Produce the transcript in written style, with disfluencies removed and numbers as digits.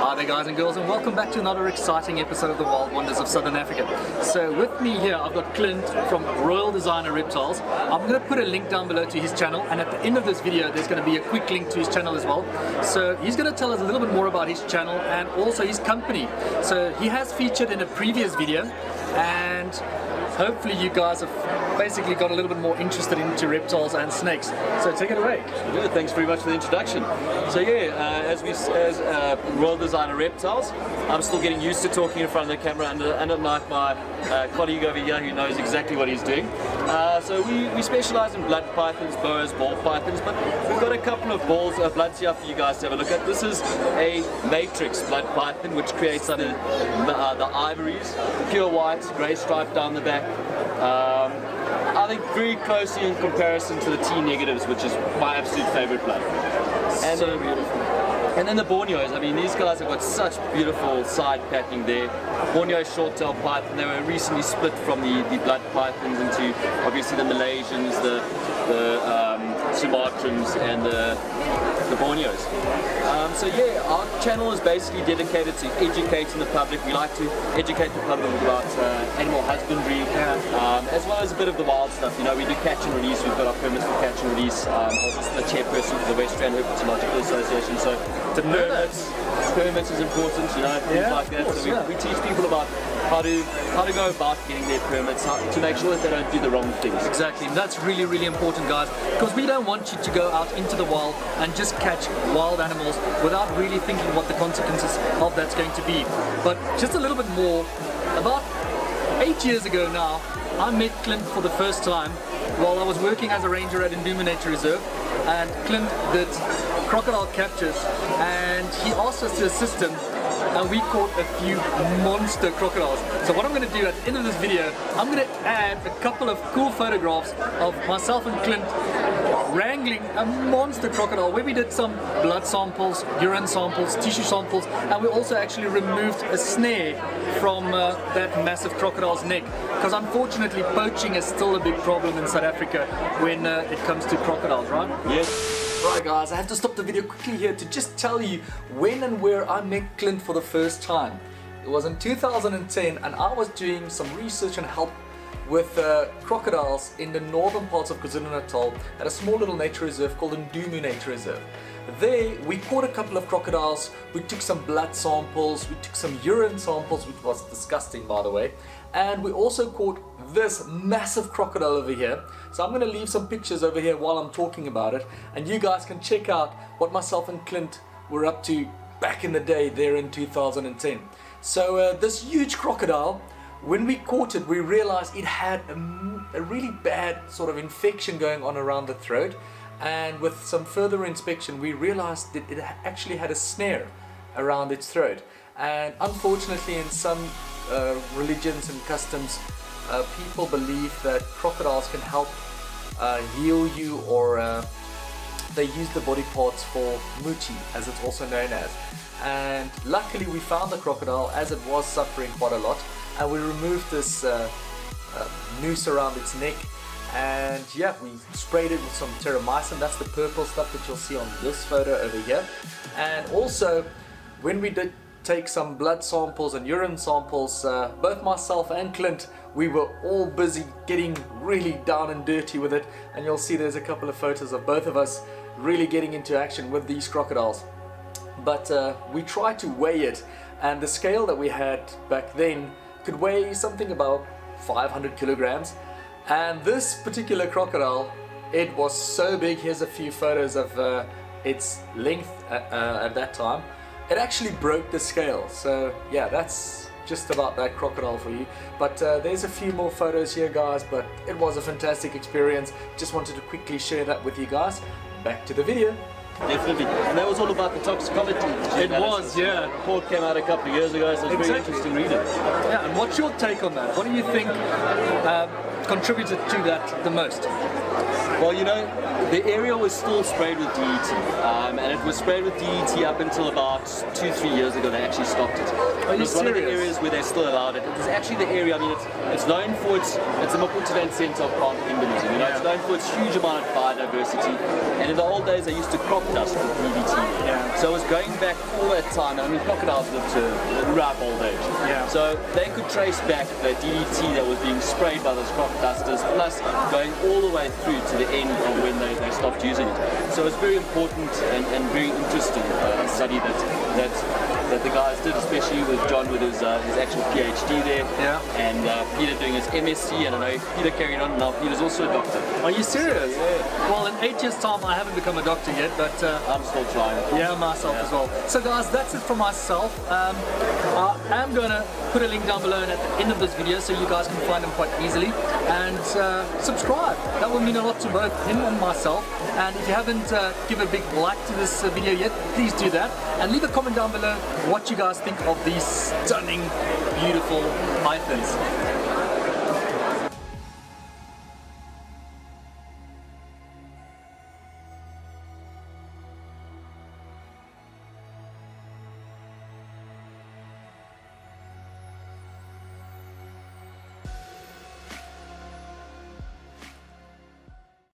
Hi there guys and girls, and welcome back to another exciting episode of the Wild Wonders of Southern Africa. So with me here I've got Clint from Royal Designer Reptiles. I'm going to put a link down below to his channel, and at the end of this video there's going to be a quick link to his channel as well. So he's going to tell us a little bit more about his channel and also his company. So he has featured in a previous video, and hopefully you guys have basically got a little bit more interested into reptiles and snakes. So take it away. Good, thanks very much for the introduction. So yeah, as Royal Designer Reptiles, I'm still getting used to talking in front of the camera, and unlike my colleague over here who knows exactly what he's doing. So we specialize in blood pythons, boas, ball pythons, but we've got a couple of bloods here for you guys to have a look at. This is a matrix blood python which creates the ivories, pure white, grey stripe down the back. I think very closely in comparison to the T negatives, which is my absolute favorite blood. And so beautiful. And then the Borneos, I mean, these guys have got such beautiful side packing there. Borneo short-tail python, they were recently split from the blood pythons into obviously the Malaysians, the Sumatrans and the Borneos. So yeah, our channel is basically dedicated to educating the public. We like to educate the public about animal husbandry, as well as a bit of the wild stuff. You know, we do catch and release. We've got our permits for catch and release. I was just the chairperson for the West Rand Herpetological Association, so the permits is important, you know, things like that. Course, so we teach people about how to go about getting their permits, to make sure that they don't do the wrong things. Exactly, and that's really, really important, guys, because we don't want you to go out into the wild and just catch wild animals without really thinking what the consequences of that's going to be. But just a little bit more, about 8 years ago now, I met Clint for the first time while I was working as a ranger at Ndume Nature Reserve, and Clint did crocodile captures, and he asked us to assist him, and we caught a few monster crocodiles. So what I'm going to do at the end of this video, I'm going to add a couple of cool photographs of myself and Clint wrangling a monster crocodile, where we did some blood samples, urine samples, tissue samples, and we also actually removed a snare from that massive crocodile's neck, because unfortunately poaching is still a big problem in South Africa when it comes to crocodiles, right? Yes. Right guys, I have to stop the video quickly here to just tell you when and where I met Clint for the first time. It was in 2010, and I was doing some research and help with crocodiles in the northern parts of KwaZulu-Natal at a small little nature reserve called Ndume Nature Reserve. There we caught a couple of crocodiles, we took some blood samples, we took some urine samples, which was disgusting by the way, and we also caught this massive crocodile over here. So I'm going to leave some pictures over here while I'm talking about it, and you guys can check out what myself and Clint were up to back in the day there in 2010. So this huge crocodile, when we caught it, we realized it had a really bad sort of infection going on around the throat, and with some further inspection we realized that it actually had a snare around its throat. And unfortunately in some religions and customs, people believe that crocodiles can help heal you, or they use the body parts for muti, as it's also known as. And luckily we found the crocodile as it was suffering quite a lot, and we removed this noose around its neck, and yeah, we sprayed it with some terramycin. That's the purple stuff that you'll see on this photo over here. And also when we did take some blood samples and urine samples, both myself and Clint, we were all busy getting really down and dirty with it, and you'll see there's a couple of photos of both of us really getting into action with these crocodiles. But we tried to weigh it, and the scale that we had back then could weigh something about 500 kilograms, and this particular crocodile, it was so big. Here's a few photos of its length at that time. It actually broke the scale. So yeah, that's just about that crocodile for you. But there's a few more photos here guys, but it was a fantastic experience. Just wanted to quickly share that with you guys. Back to the video. Definitely, and that was all about the toxicology. It was, yeah. The report came out a couple of years ago, so it's very interesting reading. Yeah, and what's your take on that? What do you think contributed to that the most? Well, you know, the area was still sprayed with DDT, and it was sprayed with DDT up until about 2-3 years ago. They actually stopped it. Are you It's one of the serious? areas where they still allowed it. It's actually the area. I mean, it's known for it's a Maputo center of plant endemism. You know, it's known for its huge amount of biodiversity. And in the old days, they used to crop dust with DDT. Yeah. So it was going back all that time. I mean, crocodiles live to a ripe old age. Yeah. So they could trace back the DDT that was being sprayed by those crop dusters, plus going all the way through to the end of when they stopped using it. So it's very important and very interesting study that the guys did, especially with John with his actual PhD there, and Peter doing his MSc, and I know Peter carried on, now Peter's also a doctor. Are you serious? Yeah. Well, in 8 years' time, I haven't become a doctor yet, but I'm still trying. yeah, myself as well. So guys, that's it for myself. I am going to put a link down below and at the end of this video so you guys can find them quite easily. And subscribe. That will mean a lot to both him and myself. And if you haven't given a big like to this video yet, please do that. And leave a comment down below what you guys think of these stunning, beautiful pythons.